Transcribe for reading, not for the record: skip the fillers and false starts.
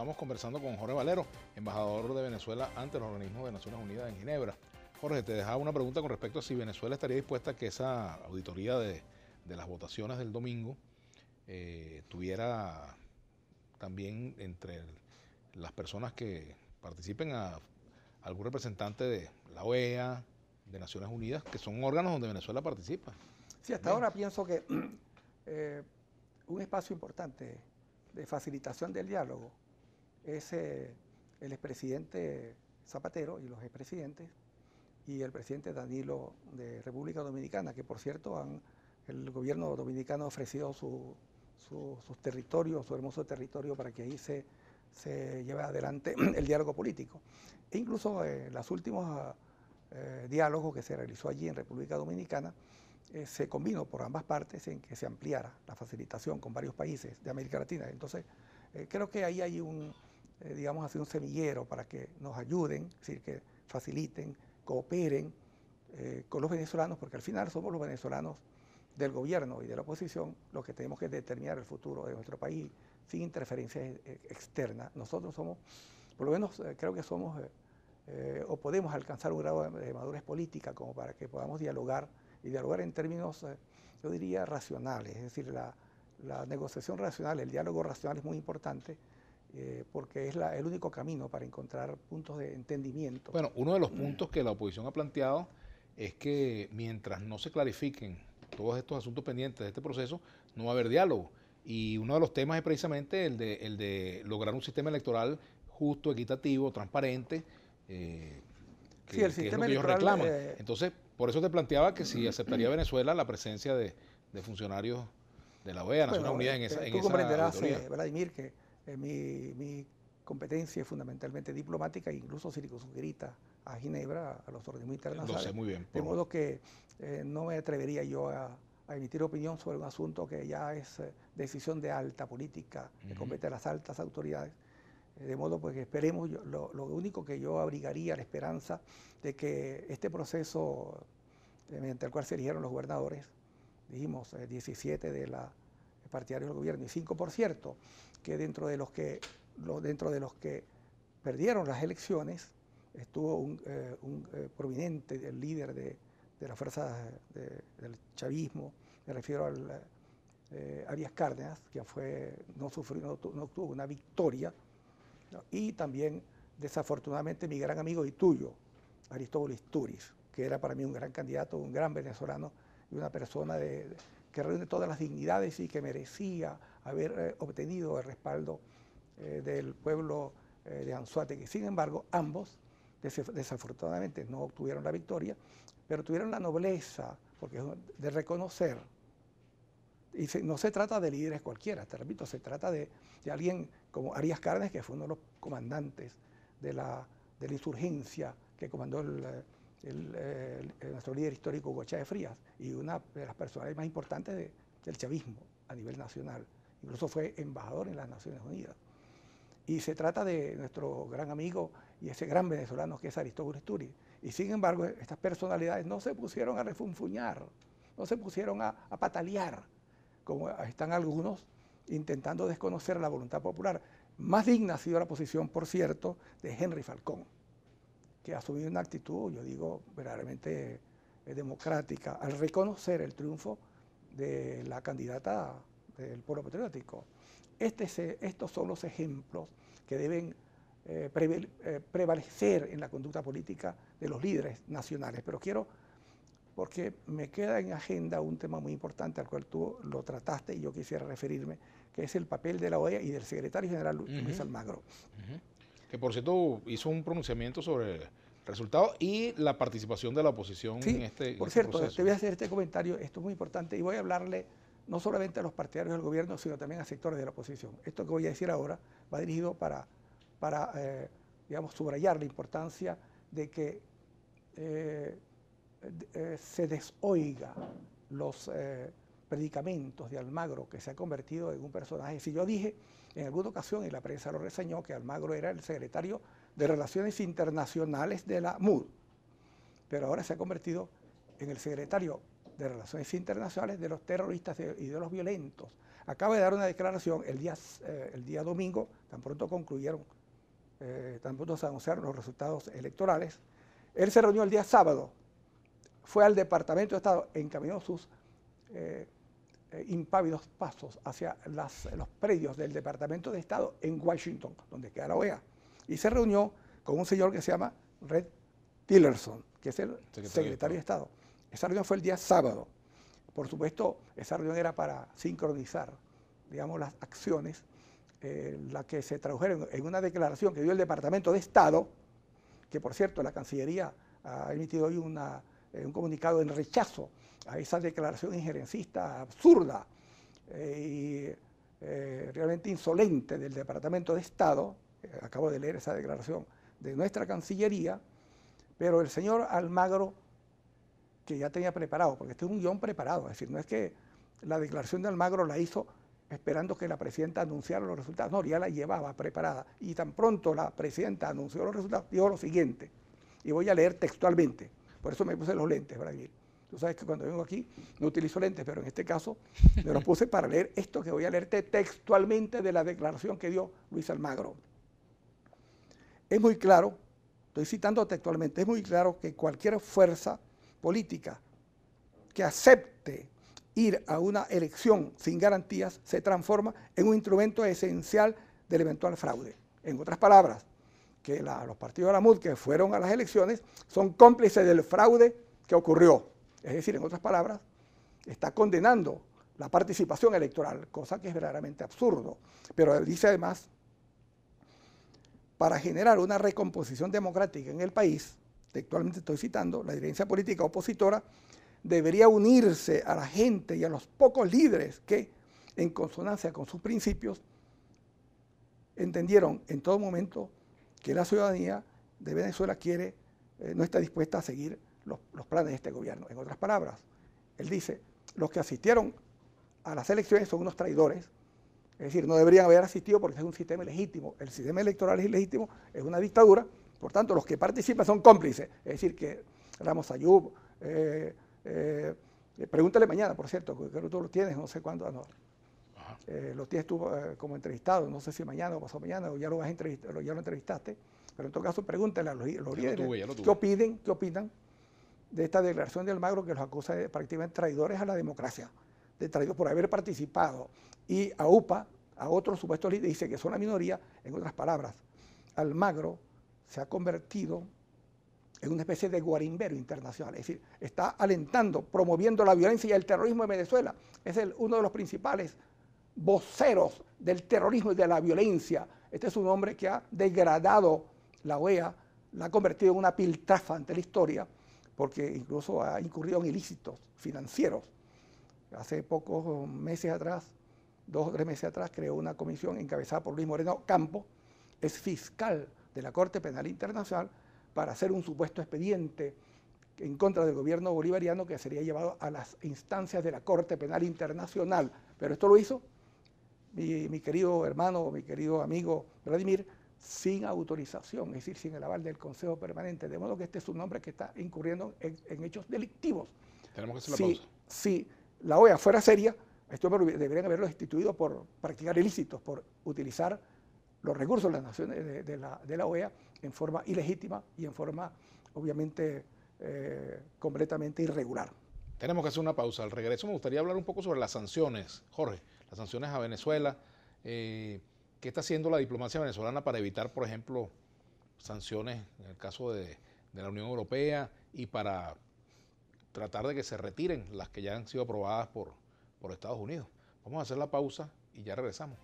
Estamos conversando con Jorge Valero, embajador de Venezuela ante los organismos de Naciones Unidas en Ginebra. Jorge, te dejaba una pregunta con respecto a si Venezuela estaría dispuesta a que esa auditoría de las votaciones del domingo tuviera también entre las personas que participen a algún representante de la OEA, de Naciones Unidas, que son órganos donde Venezuela participa. Sí, hasta ahora pienso que un espacio importante de facilitación del diálogo es el expresidente Zapatero y los expresidentes y el presidente Danilo de República Dominicana, que por cierto el gobierno dominicano ha ofrecido sus territorios, su hermoso territorio para que ahí se lleve adelante el diálogo político. E incluso los últimos diálogos que se realizó allí en República Dominicana se combinó por ambas partes en que se ampliara la facilitación con varios países de América Latina. Entonces, creo que ahí hay digamos así, un semillero para que nos ayuden, es decir, que faciliten, cooperen con los venezolanos, porque al final somos los venezolanos del gobierno y de la oposición los que tenemos que determinar el futuro de nuestro país sin interferencias externas. Nosotros somos, por lo menos creo que somos o podemos alcanzar un grado de madurez política como para que podamos dialogar y dialogar en términos, yo diría, racionales. Es decir, la negociación racional, el diálogo racional es muy importante porque es el único camino para encontrar puntos de entendimiento. Bueno, uno de los puntos que la oposición ha planteado es que mientras no se clarifiquen todos estos asuntos pendientes de este proceso, no va a haber diálogo. Y uno de los temas es precisamente el de lograr un sistema electoral justo, equitativo, transparente, sí, el sistema es lo que ellos electoral, reclaman. Entonces, por eso te planteaba que si aceptaría Venezuela la presencia de funcionarios de la OEA, Naciones Unidas, en esa tú comprenderás, auditoría. Vladimir, que mi competencia es fundamentalmente diplomática e incluso circunscrita a Ginebra, a los organismos internacionales. Lo sé muy bien. De modo que no me atrevería yo a emitir opinión sobre un asunto que ya es decisión de alta política, que compete a las altas autoridades. De modo pues que esperemos, lo único que yo abrigaría la esperanza de que este proceso mediante el cual se eligieron los gobernadores, dijimos 17 de la partidarios del gobierno y 5 por cierto, que dentro de los que perdieron las elecciones estuvo un prominente líder de las fuerzas del chavismo, me refiero al Arias Cárdenas, que no obtuvo una victoria, ¿no? Y también desafortunadamente mi gran amigo y tuyo, Aristóbulo Istúriz, que era para mí un gran candidato, un gran venezolano y una persona que reúne todas las dignidades y que merecía haber obtenido el respaldo del pueblo de Anzoátegui. Sin embargo, ambos desafortunadamente no obtuvieron la victoria, pero tuvieron la nobleza de reconocer, y no se trata de líderes cualquiera, te repito, se trata de alguien como Arias Cárdenas, que fue uno de los comandantes de la insurgencia que comandó nuestro líder histórico Hugo Chávez Frías, y una de las personalidades más importantes del chavismo a nivel nacional. Incluso fue embajador en las Naciones Unidas. Y se trata de nuestro gran amigo y ese gran venezolano que es Aristóbulo Istúriz. Y sin embargo, estas personalidades no se pusieron a refunfuñar, no se pusieron a patalear, como están algunos intentando desconocer la voluntad popular. Más digna ha sido la posición, por cierto, de Henry Falcón, que ha asumido una actitud, yo digo, verdaderamente democrática, al reconocer el triunfo de la candidata del Polo Patriótico. Estos son los ejemplos que deben prevalecer en la conducta política de los líderes nacionales. Pero porque me queda en agenda un tema muy importante al cual tú lo trataste y yo quisiera referirme, que es el papel de la OEA y del secretario general Luis Almagro. Que por cierto hizo un pronunciamiento sobre el resultado y la participación de la oposición en este proceso. Te voy a hacer este comentario, esto es muy importante, y voy a hablarle no solamente a los partidarios del gobierno, sino también a sectores de la oposición. Esto que voy a decir ahora va dirigido para digamos, subrayar la importancia de que se desoiga los predicamentos de Almagro, que se ha convertido en un personaje. Si yo dije en alguna ocasión, y la prensa lo reseñó, que Almagro era el secretario de Relaciones Internacionales de la MUD, pero ahora se ha convertido en el secretario de Relaciones Internacionales de los terroristas y de los violentos, acaba de dar una declaración el día domingo, tan pronto concluyeron, tan pronto se anunciaron los resultados electorales. Él se reunió el día sábado, fue al Departamento de Estado, encaminó sus impávidos pasos hacia los predios del Departamento de Estado en Washington, donde queda la OEA, y se reunió con un señor que se llama Rex Tillerson, que es el secretario de Estado. Esa reunión fue el día sábado. Por supuesto, esa reunión era para sincronizar, digamos, las acciones, la que se tradujeron en una declaración que dio el Departamento de Estado, que por cierto la Cancillería ha emitido hoy un comunicado en rechazo a esa declaración injerencista absurda y realmente insolente del Departamento de Estado. Acabo de leer esa declaración de nuestra Cancillería, pero el señor Almagro, que ya tenía preparado, porque este es un guión preparado, es decir, no es que la declaración de Almagro la hizo esperando que la presidenta anunciara los resultados, no, ya la llevaba preparada, y tan pronto la presidenta anunció los resultados, dijo lo siguiente, y voy a leer textualmente, por eso me puse los lentes, Braguil. Tú sabes que cuando vengo aquí no utilizo lentes, pero en este caso me los puse para leer esto que voy a leerte textualmente de la declaración que dio Luis Almagro. Es muy claro, estoy citando textualmente, es muy claro que cualquier fuerza política que acepte ir a una elección sin garantías se transforma en un instrumento esencial del eventual fraude. En otras palabras, que los partidos de la MUD que fueron a las elecciones son cómplices del fraude que ocurrió. Es decir, en otras palabras, está condenando la participación electoral, cosa que es verdaderamente absurdo. Pero dice además, para generar una recomposición democrática en el país, textualmente estoy citando, la dirigencia política opositora debería unirse a la gente y a los pocos líderes que, en consonancia con sus principios, entendieron en todo momento que la ciudadanía de Venezuela no está dispuesta a seguir los planes de este gobierno. En otras palabras, él dice, los que asistieron a las elecciones son unos traidores, es decir, no deberían haber asistido porque es un sistema ilegítimo. El sistema electoral es ilegítimo, es una dictadura, por tanto, los que participan son cómplices. Es decir, que Ramos Ayub, pregúntale mañana, por cierto, que tú lo tienes, no sé cuándo, no. Lo tienes tú como entrevistado, no sé si mañana o pasado mañana, o ya lo entrevistaste, pero en todo caso pregúntale a los líderes qué opinan de esta declaración de Almagro que los acusa de prácticamente traidores a la democracia, de traidores por haber participado, y a UPA, a otros supuestos líderes, dice que son la minoría. En otras palabras, Almagro se ha convertido en una especie de guarimbero internacional, es decir, está alentando, promoviendo la violencia y el terrorismo en Venezuela. Es uno de los principales voceros del terrorismo y de la violencia. Este es un hombre que ha degradado la OEA, la ha convertido en una piltrafa ante la historia, porque incluso ha incurrido en ilícitos financieros. Hace pocos meses atrás, 2 o 3 meses atrás, creó una comisión encabezada por Luis Moreno Campo, es fiscal de la Corte Penal Internacional, para hacer un supuesto expediente en contra del gobierno bolivariano que sería llevado a las instancias de la Corte Penal Internacional. Pero esto lo hizo mi querido hermano, mi querido amigo Vladimir, sin autorización, es decir, sin el aval del Consejo Permanente. De modo que este es un hombre que está incurriendo en hechos delictivos. Tenemos que hacer la pausa. Si la OEA fuera seria, estos deberían haberlo destituido por practicar ilícitos, por utilizar los recursos de las naciones de la OEA en forma ilegítima y en forma, obviamente, completamente irregular. Tenemos que hacer una pausa. Al regreso me gustaría hablar un poco sobre las sanciones, Jorge, las sanciones a Venezuela. ¿Qué está haciendo la diplomacia venezolana para evitar, por ejemplo, sanciones en el caso de la Unión Europea y para tratar de que se retiren las que ya han sido aprobadas por Estados Unidos? Vamos a hacer la pausa y ya regresamos.